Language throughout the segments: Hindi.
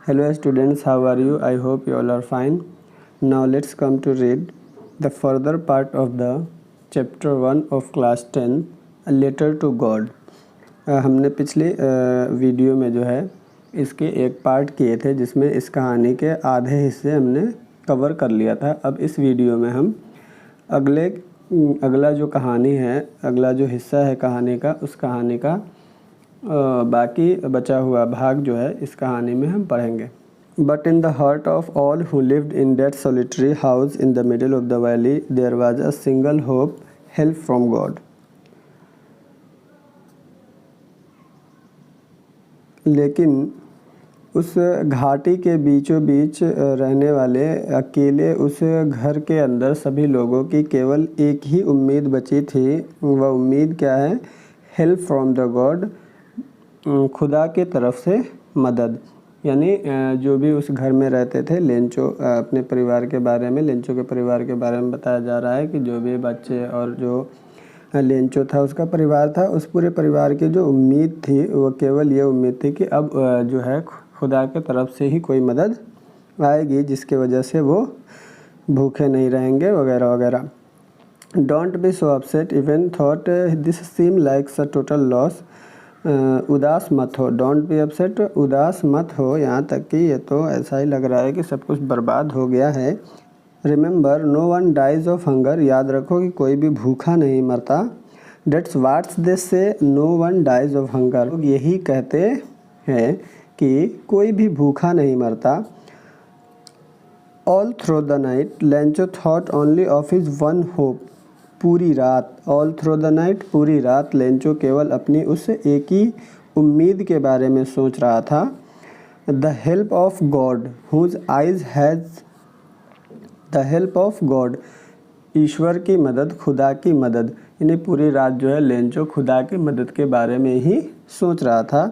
Hello students, how are you? I hope you all are fine. Now let's come to read the further part of the chapter 1 of class 10, A Letter to God. हमने पिछले वीडियो में जो है इसके एक पार्ट किए थे जिसमें इस कहानी के आधे हिस्से हमने कवर कर लिया था। अब इस वीडियो में हम अगला जो कहानी है, अगला जो हिस्सा है कहानी का, उस कहानी का बाकी बचा हुआ भाग जो है इस कहानी में हम पढ़ेंगे। But in the heart of all who lived in that solitary house in the middle of the valley there was a single hope, help from God. लेकिन उस घाटी के बीचों बीच रहने वाले अकेले उस घर के अंदर सभी लोगों की केवल एक ही उम्मीद बची थी। वह उम्मीद क्या है? हेल्प फ्रॉम द गॉड, खुदा के तरफ से मदद। यानी जो भी उस घर में रहते थे, लेंचो अपने परिवार के बारे में, लेंचो के परिवार के बारे में बताया जा रहा है कि जो भी बच्चे और जो लेंचो था उसका परिवार था, उस पूरे परिवार की जो उम्मीद थी वो केवल ये उम्मीद थी कि अब जो है खुदा के तरफ से ही कोई मदद आएगी जिसके वजह से वो भूखे नहीं रहेंगे वगैरह वगैरह। Don't be so upset even thought this seem like a total loss. उदास मत हो, डोंट बी अपसेट, उदास मत हो, यहाँ तक कि ये तो ऐसा ही लग रहा है कि सब कुछ बर्बाद हो गया है। Remember no one dies of hunger, याद रखो कि कोई भी भूखा नहीं मरता। Dates what they say, no one dies of hunger, लोग यही कहते हैं कि कोई भी भूखा नहीं मरता। All through the night Lencho thought only of his one hope, पूरी रात, ऑल थ्रू द नाइट, पूरी रात लेंचो केवल अपनी उस एक ही उम्मीद के बारे में सोच रहा था। The help of God whose eyes has, the help of God, ईश्वर की मदद, खुदा की मदद। यानी पूरी रात जो है लेंचो खुदा की मदद के बारे में ही सोच रहा था।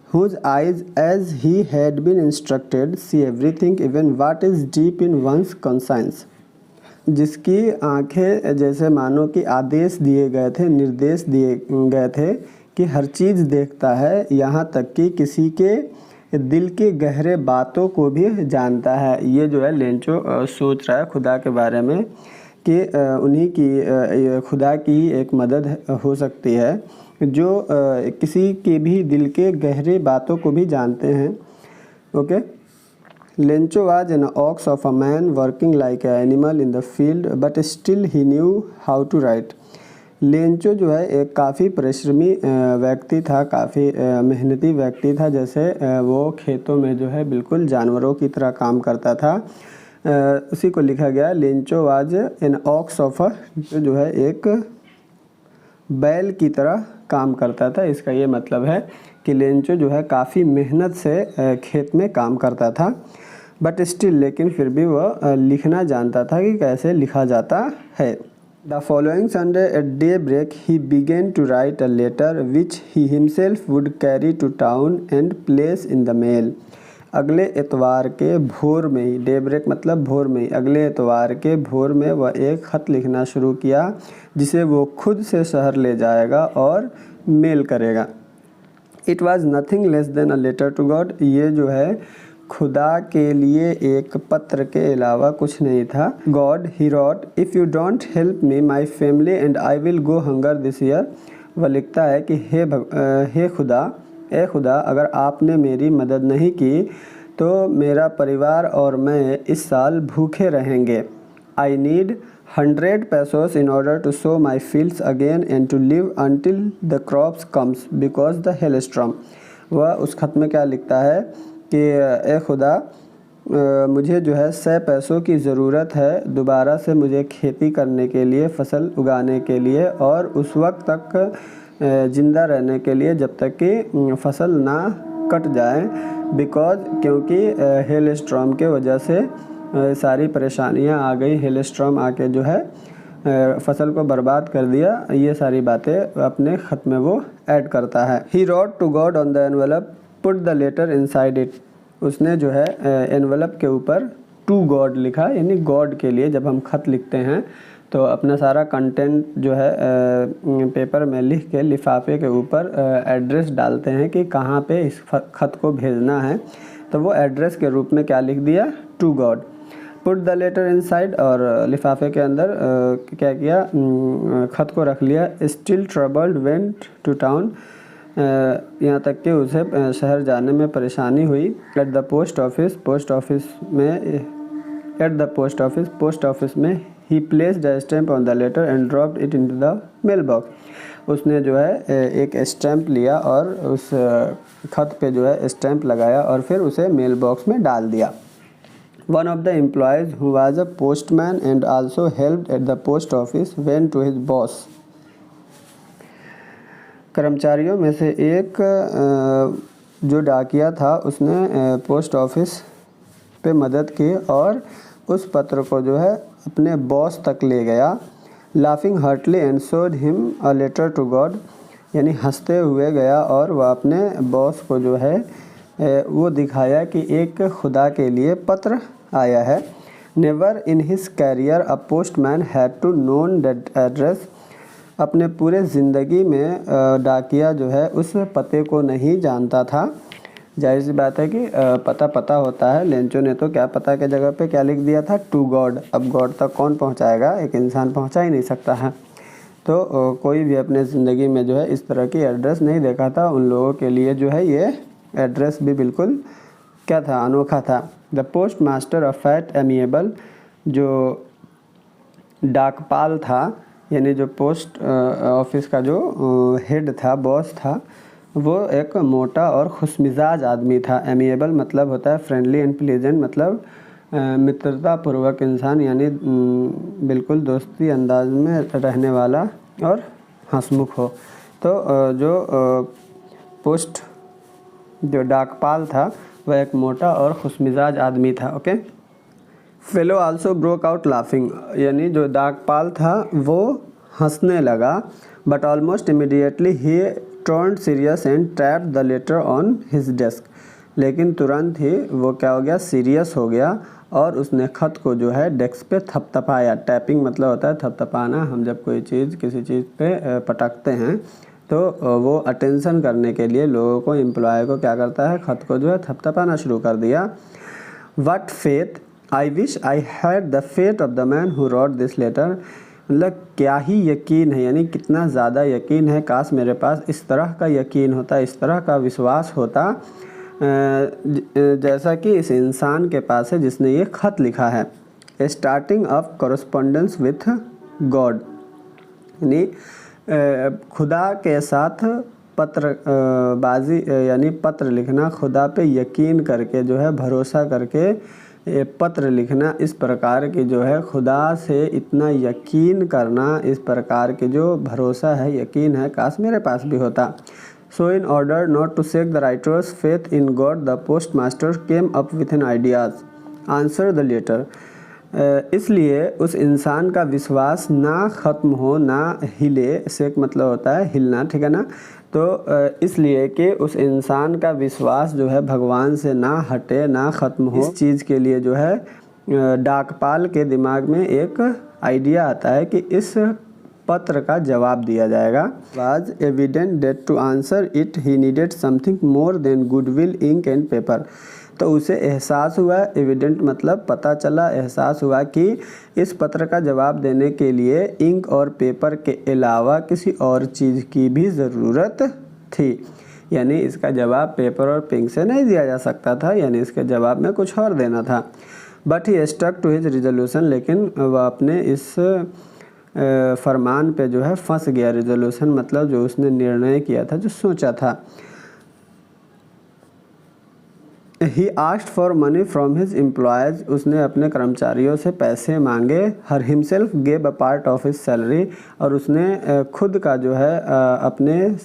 Whose eyes as he had been instructed see everything even what is deep in one's conscience, जिसकी आंखें जैसे मानो कि आदेश दिए गए थे, निर्देश दिए गए थे कि हर चीज़ देखता है, यहाँ तक कि किसी के दिल के गहरे बातों को भी जानता है। ये जो है लेंचो सोच रहा है खुदा के बारे में कि उन्हीं की, खुदा की एक मदद हो सकती है जो किसी के भी दिल के गहरे बातों को भी जानते हैं। Okay. Lencho was an ox of a man working like an animal in the field, but still he knew how to write. Lencho जो है एक काफ़ी परिश्रमी व्यक्ति था, काफ़ी मेहनती व्यक्ति था। जैसे वो खेतों में जो है बिल्कुल जानवरों की तरह काम करता था। उसी को लिखा गया Lencho was an ox of a, जो है एक बैल की तरह काम करता था। इसका ये मतलब है कि लेंचो जो है काफ़ी मेहनत से खेत में काम करता था। बट स्टिल, लेकिन फिर भी वह लिखना जानता था कि कैसे लिखा जाता है। The following Sunday at daybreak he began to write a letter which he himself would carry to town and place in the mail. अगले एतवार के भोर में ही, डे ब्रेक मतलब भोर में ही, अगले एतवार के भोर में वह एक ख़त लिखना शुरू किया जिसे वो खुद से शहर ले जाएगा और मेल करेगा। It was nothing less than a letter to God, ये जो है खुदा के लिए एक पत्र के अलावा कुछ नहीं था। God, he wrote, if you don't help me my family and I will go hunger this year. वह लिखता है कि हे खुदा, ए खुदा, अगर आपने मेरी मदद नहीं की तो मेरा परिवार और मैं इस साल भूखे रहेंगे। I need 100 pesos in order to sow my fields again and to live until the crops comes because the hailstorm। वह उस खत में क्या लिखता है कि ए खुदा, मुझे जो है 100 पैसों की ज़रूरत है दोबारा से मुझे खेती करने के लिए, फसल उगाने के लिए और उस वक्त तक ज़िंदा रहने के लिए जब तक कि फसल ना कट जाए। बिकॉज़, क्योंकि हेल स्टॉर्म के वजह से सारी परेशानियां आ गई। हेल स्टॉर्म आके जो है फसल को बर्बाद कर दिया। ये सारी बातें अपने ख़त में वो ऐड करता है। He wrote to God on the envelope, put the letter inside it. उसने जो है एनवेलप के ऊपर टू गॉड लिखा, यानी गॉड के लिए। जब हम ख़त लिखते हैं तो अपना सारा कंटेंट जो है पेपर में लिख के लिफाफे के ऊपर एड्रेस डालते हैं कि कहाँ पे इस ख़त को भेजना है। तो वो एड्रेस के रूप में क्या लिख दिया, to God. Put the letter inside, और लिफाफे के अंदर क्या किया, ख़त को रख लिया। Still troubled went to town, यहाँ तक कि उसे शहर जाने में परेशानी हुई। At the post office, post office में ही placed the stamp on the letter and dropped it into the mail box. उसने जो है एक स्टैम्प लिया और उस खत पे जो है स्टैम्प लगाया और फिर उसे मेल बॉक्स में डाल दिया। One of the employees who was a postman and also helped at the post office went to his boss. कर्मचारियों में से एक जो डाकिया था उसने पोस्ट ऑफिस पे मदद की और उस पत्र को जो है अपने बॉस तक ले गया। Laughing heartily and showed him a letter to God, यानी हंसते हुए गया और वह अपने बॉस को जो है वो दिखाया कि एक खुदा के लिए पत्र आया है। Never in his career a postman had to known that address, अपने पूरे ज़िंदगी में डाकिया जो है उस पते को नहीं जानता था। जाहिर सी बात है कि पता होता है। लेंचो ने तो क्या पता के जगह पे क्या लिख दिया था, टू गॉड। अब गॉड तक कौन पहुंचाएगा, एक इंसान पहुंचा ही नहीं सकता है। तो कोई भी अपने ज़िंदगी में जो है इस तरह की एड्रेस नहीं देखा था। उन लोगों के लिए जो है ये एड्रेस भी बिल्कुल क्या था, अनोखा था। The post master of fat amiable, जो डाकपाल था, यानी जो पोस्ट ऑफिस का जो हेड था, बॉस था, वो एक मोटा और खुशमिजाज आदमी था। एमिएबल मतलब होता है फ्रेंडली एंड प्लीजेंट, मतलब मित्रतापूर्वक इंसान, यानी बिल्कुल दोस्ती अंदाज में रहने वाला और हंसमुख हो। तो जो डाकपाल था वह एक मोटा और खुशमिजाज आदमी था। Okay. Fellow also broke out laughing, यानी जो डाकपाल था वो हंसने लगा। But almost immediately he turned serious and tapped the later on his desk, लेकिन तुरंत ही वो क्या हो गया, सीरियस हो गया और उसने ख़त को जो है डेस्क पे थपथपाया। टैपिंग मतलब होता है थपथपाना। हम जब कोई चीज़ किसी चीज़ पे पटकते हैं तो वो अटेंशन करने के लिए लोगों को, एम्प्लॉय को क्या करता है, ख़त को जो है थपथपाना शुरू कर दिया। What faith, I wish I had the faith of the man who wrote this letter, मतलब क्या ही यकीन है, यानी कितना ज़्यादा यकीन है, काश मेरे पास इस तरह का यकीन होता, इस तरह का विश्वास होता जैसा कि इस इंसान के पास है जिसने ये ख़त लिखा है। Starting of correspondence with God, यानी खुदा के साथ बाजी, यानी पत्र लिखना, खुदा पे यकीन करके जो है, भरोसा करके पत्र लिखना, इस प्रकार की जो है खुदा से इतना यकीन करना, इस प्रकार के जो भरोसा है, यकीन है, काश मेरे पास भी होता। So in order not to shake the writer's faith in God, the post master came up with an ideas, answer the letter. इसलिए उस इंसान का विश्वास ना ख़त्म हो, ना हिले, शेक मतलब होता है हिलना, ठीक है ना। तो इसलिए कि उस इंसान का विश्वास जो है भगवान से ना हटे, ना ख़त्म हो, इस चीज़ के लिए जो है डाकपाल के दिमाग में एक आइडिया आता है कि इस पत्र का जवाब दिया जाएगा। Was evident that to answer it he needed something more than goodwill, ink and paper. तो उसे एहसास हुआ, एविडेंट मतलब पता चला, एहसास हुआ कि इस पत्र का जवाब देने के लिए इंक और पेपर के अलावा किसी और चीज़ की भी ज़रूरत थी। यानी इसका जवाब पेपर और पिंक से नहीं दिया जा सकता था, यानी इसके जवाब में कुछ और देना था। But he stuck to his resolution, लेकिन वह अपने इस फरमान पे जो है फंस गया। रिजोल्यूशन मतलब जो उसने निर्णय किया था, जो सोचा था। He asked for money from his employees, उसने अपने कर्मचारियों से पैसे मांगे। Her himself gave a part of his salary, और उसने खुद का जो है अपने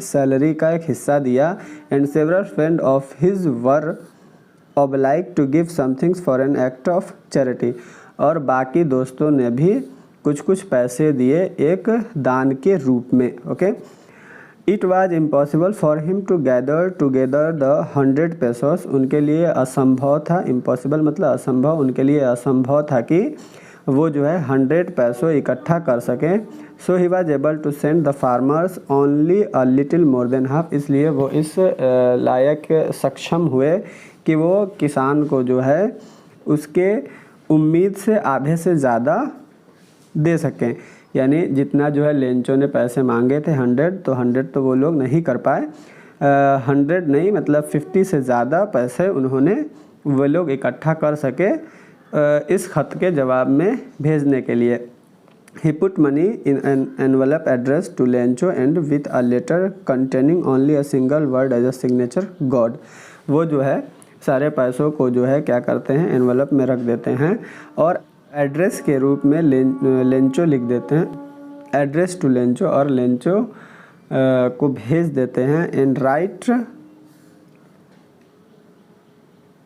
सैलरी का एक हिस्सा दिया। And several friend of his were obliged to give somethings for an act of charity, और बाकी दोस्तों ने भी कुछ कुछ पैसे दिए एक दान के रूप में। Okay. It was impossible for him to gather together the 100 pesos, उनके लिए असंभव था। इम्पॉसिबल मतलब असंभव, उनके लिए असंभव था कि वो जो है 100 पैसों इकट्ठा कर सकें। So he was able to send the farmers only a little more than half, इसलिए वो इस लायक सक्षम हुए कि वो किसान को जो है उसके उम्मीद से आधे से ज़्यादा दे सकें। यानी जितना जो है लेंचो ने पैसे मांगे थे 100, तो 100 तो वो लोग नहीं कर पाए। 100 नहीं, मतलब 50 से ज़्यादा पैसे उन्होंने वो लोग इकट्ठा कर सके इस ख़त के जवाब में भेजने के लिए। He put money in an envelope addressed to Lencho and with a letter containing only a single word as a signature, God। वो जो है सारे पैसों को जो है क्या करते हैं, एनवलप में रख देते हैं और एड्रेस के रूप में लेंचो लिख देते हैं, एड्रेस टू लेंचो, और लेंचो को भेज देते हैं। And write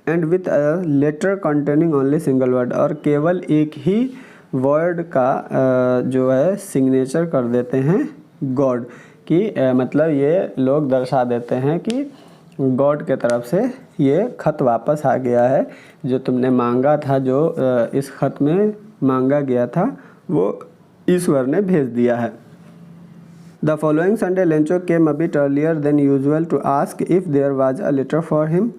and with a letter containing only single word, और केवल एक ही वर्ड का जो है सिग्नेचर कर देते हैं गॉड की। मतलब ये लोग दर्शा देते हैं कि गॉड के तरफ से ये ख़त वापस आ गया है, जो तुमने मांगा था, जो इस ख़त में मांगा गया था वो ईश्वर ने भेज दिया है। The following Sunday Lencho came a bit earlier than usual to ask if there was a letter for him.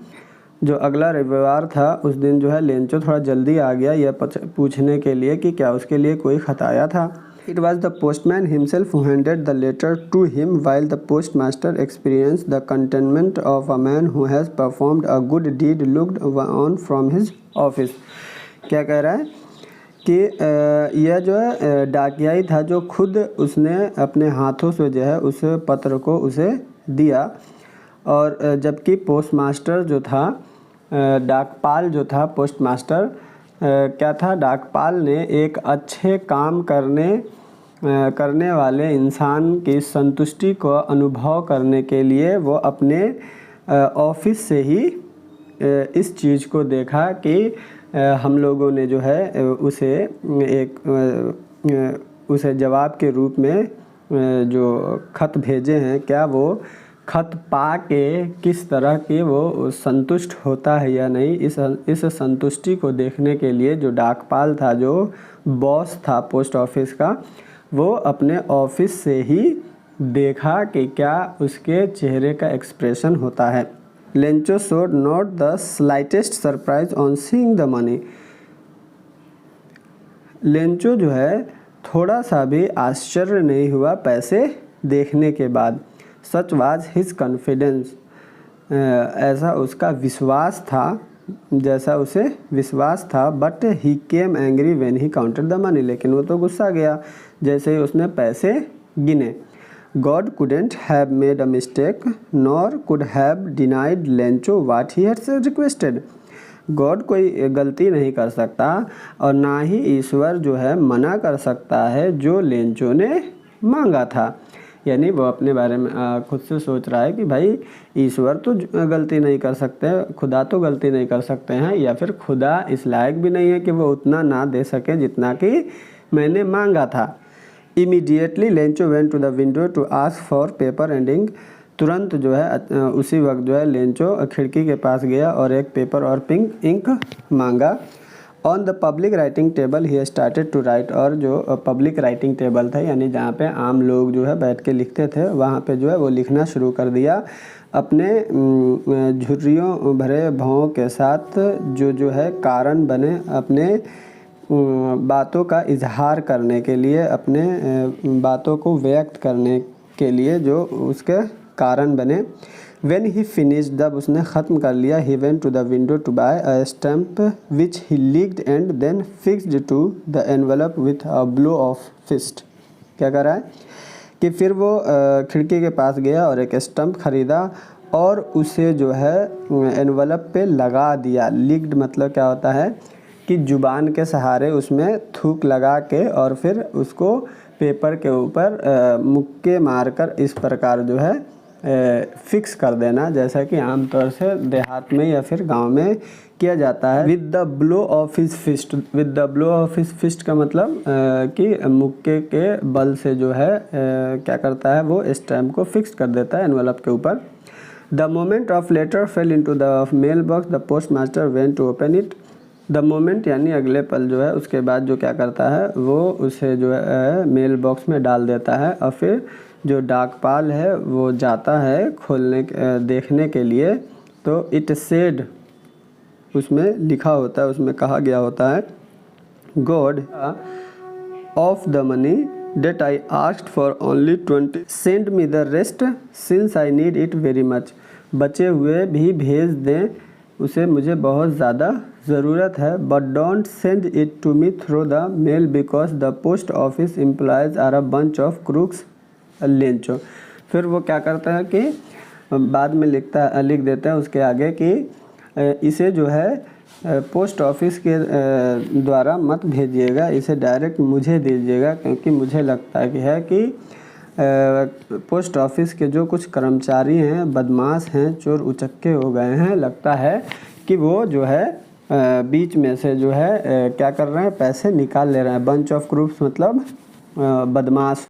जो अगला रविवार था उस दिन जो है लेंचो थोड़ा जल्दी आ गया यह पूछने के लिए कि क्या उसके लिए कोई खत आया था। It was the postman himself who handed the letter to him, while the postmaster experienced the contentment of a man who has performed a good deed looked on from his office। क्या कह रहा है कि यह जो है डाकिया ही था जो खुद उसने अपने हाथों से जो है उस पत्र को उसे दिया, और जबकि पोस्टमास्टर जो था, डाकपाल जो था, पोस्टमास्टर क्या था, डाकपाल ने एक अच्छे काम करने वाले इंसान की संतुष्टि को अनुभव करने के लिए वो अपने ऑफिस से ही इस चीज़ को देखा कि हम लोगों ने जो है उसे जवाब के रूप में जो खत भेजे हैं, क्या वो खत पा के किस तरह के वो संतुष्ट होता है या नहीं। इस संतुष्टि को देखने के लिए जो डाकपाल था, जो बॉस था पोस्ट ऑफिस का, वो अपने ऑफिस से ही देखा कि क्या उसके चेहरे का एक्सप्रेशन होता है। Lencho showed not the slightest surprise on seeing the money. Lencho जो है थोड़ा सा भी आश्चर्य नहीं हुआ पैसे देखने के बाद। सच वाज हिज कॉन्फिडेंस, ऐसा उसका विश्वास था, जैसा उसे विश्वास था। But he came angry when he counted the money, लेकिन वो तो गुस्सा गया जैसे ही उसने पैसे गिने। God couldn't have made a mistake nor could have denied Lencho what he had requested. God कोई गलती नहीं कर सकता और ना ही ईश्वर जो है मना कर सकता है जो लेंचो ने मांगा था। यानी वो अपने बारे में खुद से सोच रहा है कि भाई ईश्वर तो गलती नहीं कर सकते, खुदा तो गलती नहीं कर सकते हैं, या फिर खुदा इस लायक भी नहीं है कि वो उतना ना दे सके जितना कि मैंने मांगा था। Immediately Lencho went to the window to ask for paper and ink. तुरंत जो है उसी वक्त जो है लेंचो खिड़की के पास गया और एक पेपर और पिंक इंक मांगा। On the public writing table he started to write, और जो पब्लिक राइटिंग टेबल था यानी जहाँ पे आम लोग जो है बैठ के लिखते थे, वहाँ पे जो है वो लिखना शुरू कर दिया अपने झुर्रियों भरे भावों के साथ, जो है कारण बने अपने बातों का इजहार करने के लिए, अपने बातों को व्यक्त करने के लिए जो उसके कारण बने। When he finished, जब उसने ख़त्म कर लिया, he went to the window to buy a stamp which he licked and then fixed to the envelope with a blow of fist। क्या कर रहा है कि फिर वो खिड़की के पास गया और एक स्टम्प ख़रीदा और उसे जो है एनवलप पे लगा दिया। लिक्ड मतलब क्या होता है कि जुबान के सहारे उसमें थूक लगा के और फिर उसको पेपर के ऊपर मुक्के मारकर इस प्रकार जो है फिक्स कर देना, जैसा कि आमतौर से देहात में या फिर गांव में किया जाता है। With the blow of his fist. With the blow of his fist का मतलब कि मुक्के के बल से जो है क्या करता है, वो स्टैम्प को फिक्स कर देता है एनवलप के ऊपर। The moment of letter fell into the mail box, the post master went to open it. The moment यानी अगले पल जो है उसके बाद जो क्या करता है वो उसे जो है मेल बॉक्स में डाल देता है और फिर जो डाकपाल है वो जाता है खोलने देखने के लिए। तो इट सेड उसमें लिखा होता है, उसमें कहा गया होता है God of the money that I asked for only 20 send me the rest since I need it very much। बचे हुए भी भेज दें, उसे मुझे बहुत ज़्यादा ज़रूरत है। but don't send it to me through the mail because the post office employees are a bunch of crooks Lencho. फिर वो क्या करता है कि बाद में लिख देता है उसके आगे कि इसे जो है पोस्ट ऑफिस के द्वारा मत भेजिएगा, इसे डायरेक्ट मुझे दीजिएगा, क्योंकि मुझे लगता है कि पोस्ट ऑफिस के जो कुछ कर्मचारी हैं बदमाश हैं, चोर उचक्के हो गए हैं। लगता है कि वो जो है बीच में से जो है क्या कर रहे हैं, पैसे निकाल ले रहे हैं। बंच ऑफ क्रूक्स मतलब बदमाश।